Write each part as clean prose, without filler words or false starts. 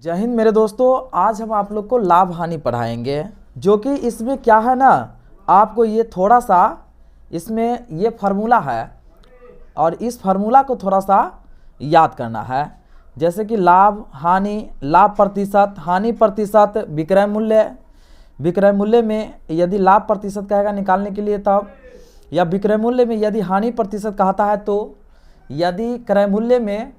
जय हिंद मेरे दोस्तों। आज हम आप लोग को लाभ हानि पढ़ाएंगे, जो कि इसमें क्या है ना, आपको ये थोड़ा सा इसमें ये फार्मूला है और इस फार्मूला को थोड़ा सा याद करना है। जैसे कि लाभ हानि, लाभ प्रतिशत, हानि प्रतिशत, विक्रय मूल्य। विक्रय मूल्य में यदि लाभ प्रतिशत कहेगा निकालने के लिए तब, या विक्रय मूल्य में यदि हानि प्रतिशत कहता है तो, यदि क्रय मूल्य में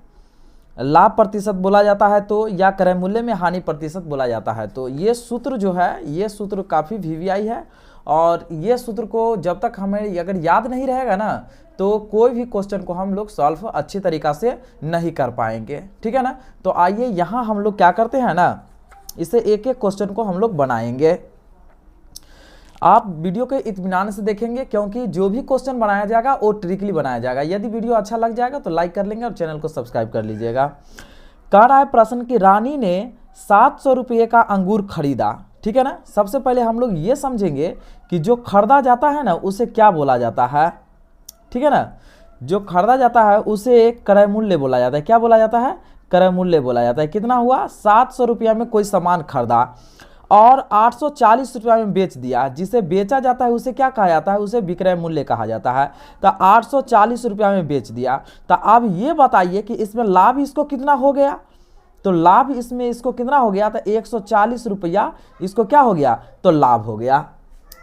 लाभ प्रतिशत बोला जाता है तो, या क्रय मूल्य में हानि प्रतिशत बोला जाता है तो, ये सूत्र जो है ये सूत्र काफ़ी वीवीआई है। और ये सूत्र को जब तक हमें अगर याद नहीं रहेगा ना तो कोई भी क्वेश्चन को हम लोग सॉल्व अच्छी तरीक़ा से नहीं कर पाएंगे, ठीक है ना। तो आइए यहाँ हम लोग क्या करते हैं ना, इसे एक एक क्वेश्चन को हम लोग बनाएंगे। आप वीडियो के इत्मीनान से देखेंगे, क्योंकि जो भी क्वेश्चन बनाया जाएगा वो ट्रिकली बनाया जाएगा। यदि वीडियो अच्छा लग जाएगा तो लाइक कर लेंगे और चैनल को सब्सक्राइब कर लीजिएगा। कह रहा है प्रश्न की रानी ने 700 रुपये का अंगूर खरीदा, ठीक है ना। सबसे पहले हम लोग ये समझेंगे कि जो खरीदा जाता है ना उसे क्या बोला जाता है, ठीक है ना। जो खरीदा जाता है उसे क्रय मूल्य बोला जाता है। क्या बोला जाता है? क्रय मूल्य बोला जाता है। कितना हुआ? 700 रुपया में कोई सामान खरीदा और 840 रुपया में बेच दिया। जिसे बेचा जाता है उसे क्या कहा जाता है? उसे विक्रय मूल्य कहा जाता है। तो 840 रुपया में बेच दिया। तो अब ये बताइए कि इसमें लाभ इसको कितना हो गया? तो लाभ इसमें इसको कितना हो गया? तो 140 रुपया इसको क्या हो गया? तो लाभ हो गया,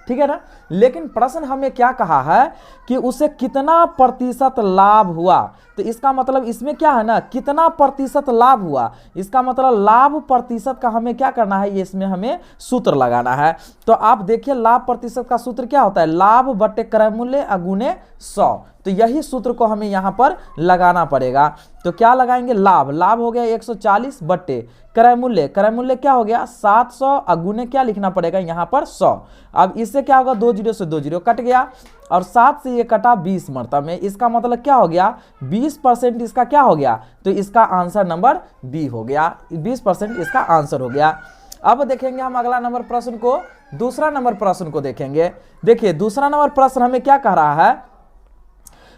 ठीक है ना। लेकिन प्रश्न हमें क्या कहा है कि उसे कितना प्रतिशत लाभ हुआ। तो इसका मतलब इसमें क्या है ना, कितना प्रतिशत लाभ हुआ, इसका मतलब लाभ प्रतिशत का हमें क्या करना है, ये इसमें हमें सूत्र लगाना है। तो आप देखिए लाभ प्रतिशत का सूत्र क्या होता है? लाभ बटे क्रय मूल्य गुणे 100। तो यही सूत्र को हमें यहाँ पर लगाना पड़ेगा। तो क्या लगाएंगे? लाभ, लाभ हो गया 140 बटे क्रय मूल्य, क्रय मूल्य क्या हो गया? 700 अगुने क्या लिखना पड़ेगा यहाँ पर? 100। अब इससे क्या होगा? 2 जीरो से 2 जीरो कट गया और 7 से ये कटा 20 मरतबा में। इसका मतलब क्या हो गया? 20% इसका क्या हो गया? तो इसका आंसर नंबर बी हो गया। 20% इसका आंसर हो गया। अब देखेंगे हम अगला नंबर प्रश्न को, दूसरा नंबर प्रश्न को देखेंगे। देखिए दूसरा नंबर प्रश्न हमें क्या कह रहा है?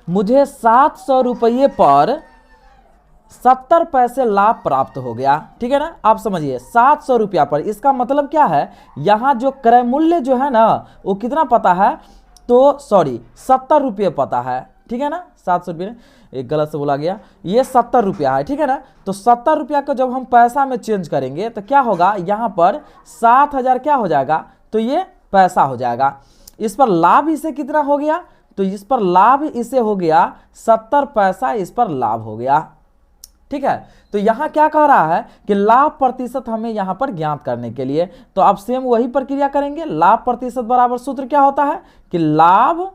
मुझे 700 रुपये पर 70 पैसे लाभ प्राप्त हो गया, ठीक है ना। आप समझिए 700 रुपया पर, इसका मतलब क्या है? यहां जो क्रय मूल्य जो है ना वो कितना पता है? तो सॉरी 70 रुपये पता है, ठीक है ना। 700 रुपये, एक गलत से बोला गया, ये 70 रुपया है, ठीक है ना। तो 70 रुपया को जब हम पैसा में चेंज करेंगे तो क्या होगा? यहाँ पर 7000 क्या हो जाएगा? तो ये पैसा हो जाएगा। इस पर लाभ इसे कितना हो गया? तो इस पर लाभ इसे हो गया 70 पैसा, इस पर लाभ हो गया, ठीक है। तो यहां क्या कह रहा है कि लाभ प्रतिशत हमें यहां पर ज्ञात करने के लिए, तो आप सेम वही प्रक्रिया करेंगे। लाभ प्रतिशत बराबर सूत्र क्या होता है कि लाभ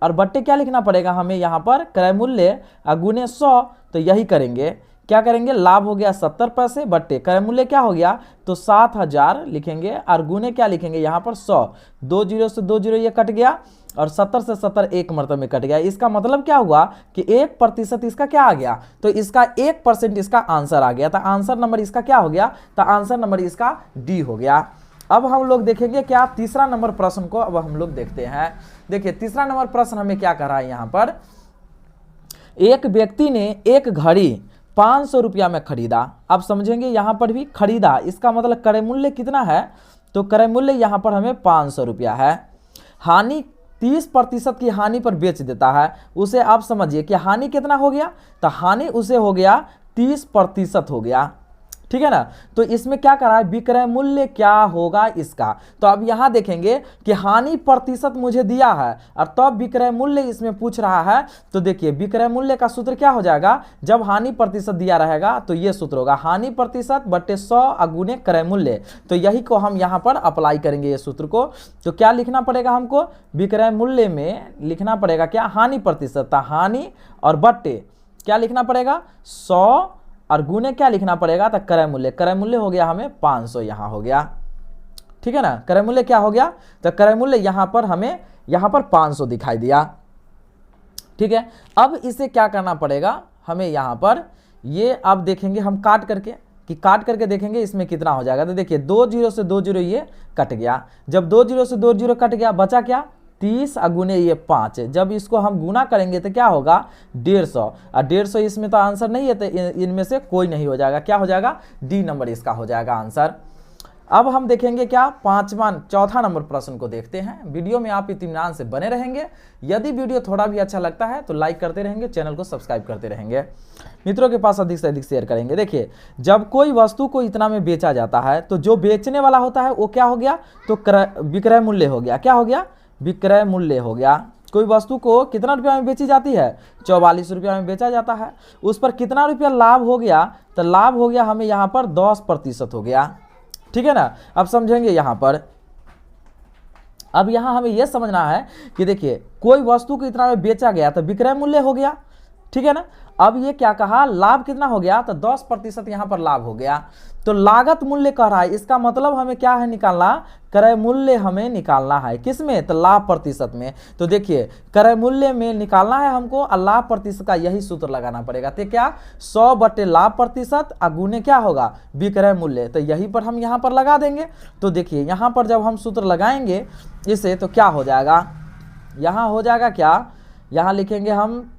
और बट्टे क्या लिखना पड़ेगा हमें यहाँ पर? क्रय मूल्य गुणे 100। तो यही करेंगे, क्या करेंगे? लाभ हो गया 70 पैसे बट्टे क्रय मूल्य क्या हो गया? तो 7000 लिखेंगे और गुणे क्या लिखेंगे यहाँ पर? 100। 2 जीरो से 2 जीरो ये कट गया और 70 से 70 एक मरतबे में कट गया। इसका मतलब क्या हुआ कि 1% इसका क्या आ गया? तो इसका 1% इसका आंसर आ गया। तो आंसर नंबर इसका क्या हो गया? तो आंसर नंबर इसका डी हो गया। अब हम लोग देखेंगे क्या तीसरा नंबर प्रश्न को, अब हम लोग देखते हैं। देखिए तीसरा नंबर प्रश्न हमें क्या कर रहा है यहाँ पर? एक व्यक्ति ने एक घड़ी 500 रुपया में खरीदा। अब समझेंगे यहाँ पर भी खरीदा, इसका मतलब क्रय मूल्य कितना है? तो क्रय मूल्य यहाँ पर हमें 500 रुपया है। हानि 30% की हानि पर बेच देता है उसे। आप समझिए कि हानि कितना हो गया? तो हानि उसे हो गया 30% हो गया, ठीक है ना। तो इसमें क्या करा है? विक्रय मूल्य क्या होगा इसका? तो अब यहां देखेंगे कि हानि प्रतिशत मुझे दिया है और तब विक्रय मूल्य इसमें पूछ रहा है। तो देखिए विक्रय मूल्य का सूत्र क्या हो जाएगा? जब हानि प्रतिशत दिया रहेगा तो ये सूत्र होगा हानि प्रतिशत बटे 100 अगुने क्रय मूल्य। तो यही को हम यहां पर अप्लाई करेंगे ये सूत्र को। तो क्या लिखना पड़ेगा हमको? विक्रय मूल्य में लिखना पड़ेगा क्या? हानि प्रतिशत, हानि और बट्टे क्या लिखना पड़ेगा? 100 और गुने क्या लिखना पड़ेगा? तो क्रय मूल्य। क्रय मूल्य हो गया हमें 500 यहां हो गया, ठीक है ना। क्रय मूल्य क्या हो गया? तो क्रय मूल्य यहां पर हमें यहां पर 500 दिखाई दिया, ठीक है। अब इसे क्या करना पड़ेगा हमें यहां पर? ये अब देखेंगे हम काट करके, कि काट करके देखेंगे इसमें कितना हो जाएगा। तो देखिए 2 जीरो से 2 जीरो ये कट गया। जब 2 जीरो से 2 जीरो कट गया बचा क्या? 30 अगुने ये 5, जब इसको हम गुना करेंगे तो क्या होगा 150, और 150 इसमें तो आंसर नहीं है, तो इनमें से कोई नहीं हो जाएगा, क्या हो जाएगा डी नंबर इसका हो जाएगा आंसर। अब हम देखेंगे क्या चौथा नंबर प्रश्न को देखते हैं। वीडियो में आप इत्मीनान से बने रहेंगे। यदि वीडियो थोड़ा भी अच्छा लगता है तो लाइक करते रहेंगे, चैनल को सब्सक्राइब करते रहेंगे, मित्रों के पास अधिक से अधिक शेयर करेंगे। देखिए, जब कोई वस्तु को इतना में बेचा जाता है तो जो बेचने वाला होता है वो क्या हो गया, तो विक्रय मूल्य हो गया। क्या हो गया, विक्रय मूल्य हो गया। कोई वस्तु को कितना रुपया में बेची जाती है, 44 रुपया में बेचा जाता है। उस पर कितना रुपया लाभ हो गया, तो लाभ हो गया हमें यहाँ पर 10% हो गया। ठीक है ना। अब समझेंगे यहाँ पर, अब यहाँ हमें यह समझना है कि देखिए कोई वस्तु को इतना में बेचा गया तो विक्रय मूल्य हो गया। ठीक है ना। अब ये क्या कहा, लाभ कितना हो गया, तो 10% यहाँ पर लाभ हो गया। तो लागत मूल्य कह रहा है, इसका मतलब हमें क्या है निकालना, क्रय मूल्य हमें निकालना है। किस में, तो लाभ प्रतिशत में। तो देखिए क्रय मूल्य में निकालना है हमको, और लाभ प्रतिशत का यही सूत्र लगाना पड़ेगा। तो क्या 100 बटे लाभ प्रतिशत अगुने क्या होगा, विक्रय मूल्य। तो यही पर हम यहाँ पर लगा देंगे। तो देखिए यहाँ पर जब हम सूत्र लगाएंगे इसे तो क्या हो जाएगा, यहाँ हो जाएगा क्या, यहाँ लिखेंगे हम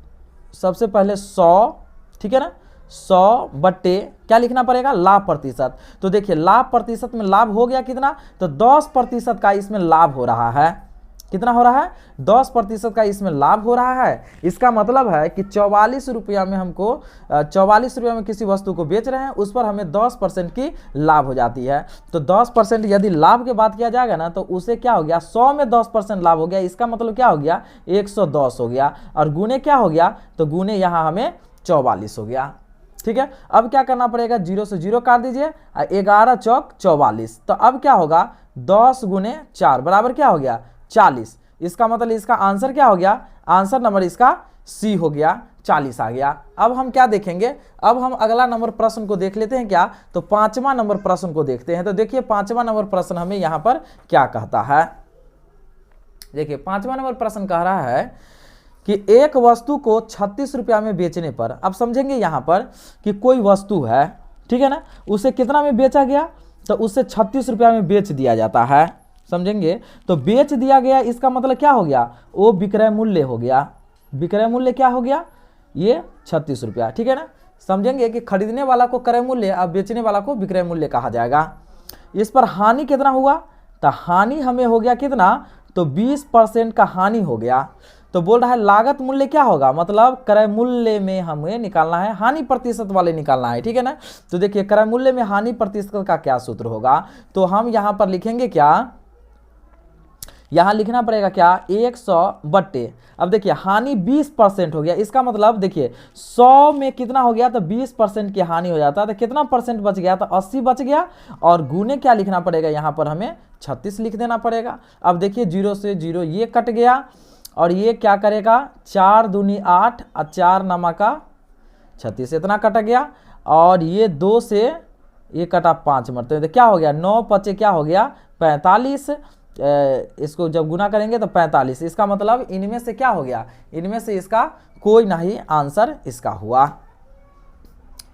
सबसे पहले 100, ठीक है ना, 100 बट्टे क्या लिखना पड़ेगा, लाभ प्रतिशत। तो देखिए लाभ प्रतिशत में लाभ हो गया कितना, तो 10% का इसमें लाभ हो रहा है। कितना हो रहा है, 10% का इसमें लाभ हो रहा है। इसका मतलब है कि 44 रुपया में हमको 44 रुपया में किसी वस्तु को बेच रहे हैं, उस पर हमें 10% की लाभ हो जाती है। तो 10% यदि लाभ की बात किया जाएगा ना, तो उसे क्या हो गया, 100 में 10% लाभ हो गया। इसका मतलब क्या हो गया, 110 हो गया, और गुने क्या हो गया, तो गुने यहाँ हमें 44 हो गया। ठीक है। अब क्या करना पड़ेगा, 0 से 0 काट दीजिए, 11 चौक 44। तो अब क्या होगा, 10 गुने 4 बराबर क्या हो गया, 40। इसका मतलब इसका आंसर क्या हो गया, आंसर नंबर इसका सी हो गया, 40 आ गया। अब हम क्या देखेंगे, अब हम अगला नंबर प्रश्न को देख लेते हैं क्या, तो 5वां नंबर प्रश्न को देखते हैं। तो देखिए 5वां नंबर प्रश्न हमें यहाँ पर क्या कहता है। देखिए 5वां नंबर प्रश्न कह रहा है कि एक वस्तु को 36 रुपया में बेचने पर, अब समझेंगे यहाँ पर कि कोई वस्तु है, ठीक है ना, उसे कितना में बेचा गया, तो उसे 36 रुपया में बेच दिया जाता है। समझेंगे, तो बेच दिया गया इसका मतलब क्या हो गया, वो विक्रय मूल्य हो गया। विक्रय मूल्य क्या हो गया, ये 36 रुपया। ठीक है ना। समझेंगे कि खरीदने वाला को क्रय मूल्य और बेचने वाला को विक्रय मूल्य कहा जाएगा। इस पर हानि कितना हुआ, तो हानि हमें हो गया कितना, तो 20% का हानि हो गया। तो बोल रहा है लागत मूल्य क्या होगा, मतलब क्रय मूल्य में हमें निकालना है, हानि प्रतिशत वाले निकालना है। ठीक है ना। तो देखिए क्रय मूल्य में हानि प्रतिशत का क्या सूत्र होगा, तो हम यहाँ पर लिखेंगे क्या, यहाँ लिखना पड़ेगा क्या, 100 बट्टे, अब देखिए हानि 20% हो गया। इसका मतलब देखिए 100 में कितना हो गया, तो 20% की हानि हो जाता है। तो कितना परसेंट बच गया, तो 80 बच गया, और गुने क्या लिखना पड़ेगा, यहाँ पर हमें 36 लिख देना पड़ेगा। अब देखिए 0 से 0 ये कट गया, और ये क्या करेगा, 4 दूनी 8 और 4 नमा का 36, इतना कट गया। और ये 2 से ये कटा 5 मरते, तो क्या हो गया, 9 पचे क्या हो गया, 45। इसको जब गुना करेंगे तो 45। इसका मतलब इनमें से क्या हो गया, इनमें से इसका कोई नहीं आंसर इसका हुआ।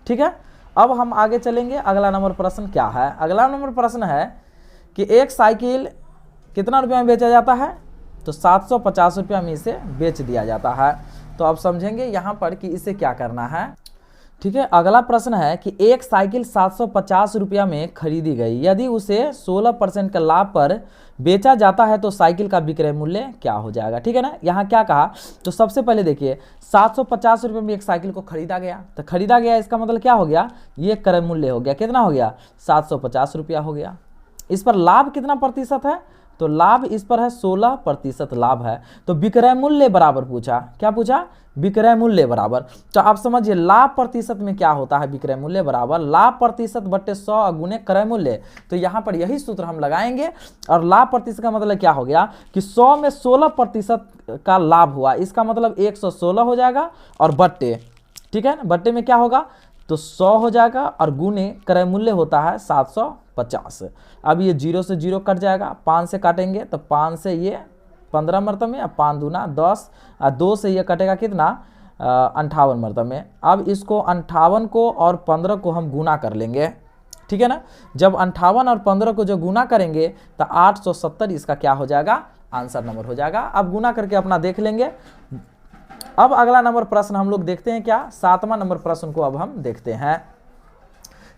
ठीक है। अब हम आगे चलेंगे। अगला नंबर प्रश्न क्या है, अगला नंबर प्रश्न है कि एक साइकिल कितना रुपया में बेचा जाता है, तो 750 रुपया में इसे बेच दिया जाता है। तो अब समझेंगे यहाँ पर कि इसे क्या करना है। ठीक है। अगला प्रश्न है कि एक साइकिल 750 रुपया में खरीदी गई, यदि उसे 16% का लाभ पर बेचा जाता है तो साइकिल का विक्रय मूल्य क्या हो जाएगा। ठीक है ना। यहाँ क्या कहा, तो सबसे पहले देखिए 750 रुपये में एक साइकिल को खरीदा गया, तो खरीदा गया इसका मतलब क्या हो गया, ये क्रय मूल्य हो गया, कितना हो गया, 750 रुपया हो गया। इस पर लाभ कितना प्रतिशत है, तो लाभ इस पर है 16% लाभ है। तो विक्रय मूल्य बराबर पूछा, क्या पूछा, विक्रय मूल्य बराबर। तो आप समझिए लाभ प्रतिशत में क्या होता है, विक्रय मूल्य बराबर लाभ प्रतिशत बट्टे 100 गुने क्रय मूल्य। तो यहाँ पर यही सूत्र हम लगाएंगे, और लाभ प्रतिशत का मतलब क्या हो गया कि 100 में 16% का लाभ हुआ, इसका मतलब 116 हो जाएगा, और बट्टे, ठीक है ना, बट्टे में क्या होगा, तो 100 हो जाएगा, और गुने क्रय मूल्य होता है 750। अब ये 0 से 0 कट जाएगा, 5 से काटेंगे तो 5 से ये 15 मरतबे में, 5 दूना 10, और 2 से ये कटेगा कितना, 58 मरतबे में। अब इसको 58 को और 15 को हम गुना कर लेंगे। ठीक है ना। जब 58 और 15 को जो गुना करेंगे तो 870 इसका क्या हो जाएगा, आंसर नंबर हो जाएगा। अब गुना करके अपना देख लेंगे। अब अगला नंबर प्रश्न हम लोग देखते हैं क्या, 7वां नंबर प्रश्न को अब हम देखते हैं।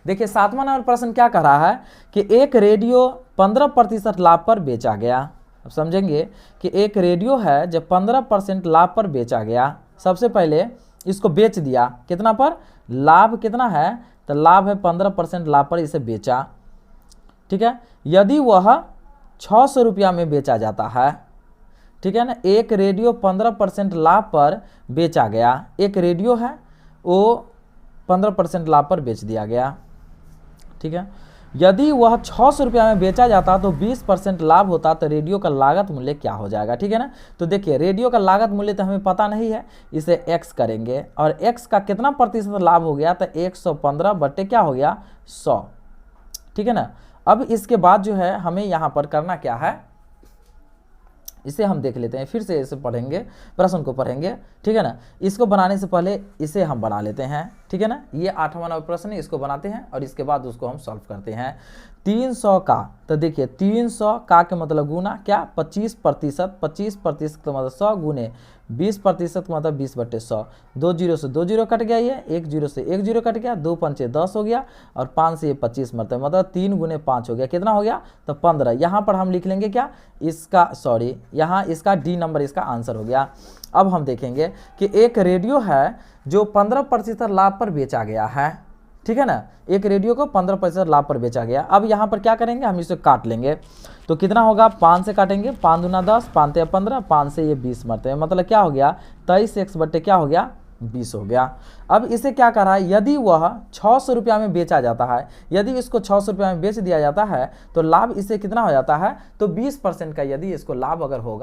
देखिए 7वां नंबर प्रश्न क्या कह रहा है कि एक रेडियो 15% लाभ पर बेचा गया। अब समझेंगे कि एक रेडियो है जब 15% लाभ पर बेचा गया। सबसे पहले इसको बेच दिया, कितना पर, लाभ कितना है, तो लाभ है 15% लाभ पर इसे बेचा, ठीक है। यदि वह 600 रुपया में बेचा जाता है, ठीक है ना। एक रेडियो 15% लाभ पर बेचा गया, एक रेडियो है वो 15% लाभ पर बेच दिया गया, ठीक है। यदि वह 600 रुपया में बेचा जाता तो 20% लाभ होता, तो रेडियो का लागत मूल्य क्या हो जाएगा, ठीक है ना। तो देखिए रेडियो का लागत मूल्य तो हमें पता नहीं है, इसे x करेंगे और x का कितना प्रतिशत लाभ हो गया, तो 115 बटे क्या हो गया, 100, ठीक है ना। अब इसके बाद जो है हमें यहाँ पर करना क्या है, इसे हम देख लेते हैं, फिर से इसे पढ़ेंगे, प्रश्न को पढ़ेंगे, ठीक है ना। इसको बनाने से पहले इसे हम बना लेते हैं, ठीक है ना। ये 8वां नंबर प्रश्न है, इसको बनाते हैं और इसके बाद उसको हम सॉल्व करते हैं। 300 का, तो देखिए 300 का के मतलब गुना क्या, 25%, 25% का मतलब 100 गुने 20% का मतलब 20/100। 2 जीरो से 2 जीरो कट गया, ये 1 जीरो से 1 जीरो कट गया, 2 पंचे 10 हो गया और 5 से ये 25 मरते मतलब 3 गुने 5 हो गया, कितना हो गया, तो 15। यहाँ पर हम लिख लेंगे क्या, इसका सॉरी यहाँ इसका डी नंबर इसका आंसर हो गया। अब हम देखेंगे कि एक रेडियो है जो 15% लाभ पर बेचा गया है, ठीक है ना। एक रेडियो को 15% लाभ पर बेचा गया। अब यहाँ पर क्या करेंगे, हम इसे काट लेंगे, तो कितना होगा, 5 से काटेंगे, 5 दूना 10, 5 ते 15, 5 से ये 20 मरते हैं मतलब क्या हो गया, 23x बटे क्या हो गया, 20 हो गया। अब इसे क्या कर रहा है, यदि वह 600 रुपया में बेचा जाता है, यदि इसको 600 रुपया में बेच दिया जाता है तो लाभ इसे कितना हो जाता है, तो 20% का यदि इसको लाभ अगर होगा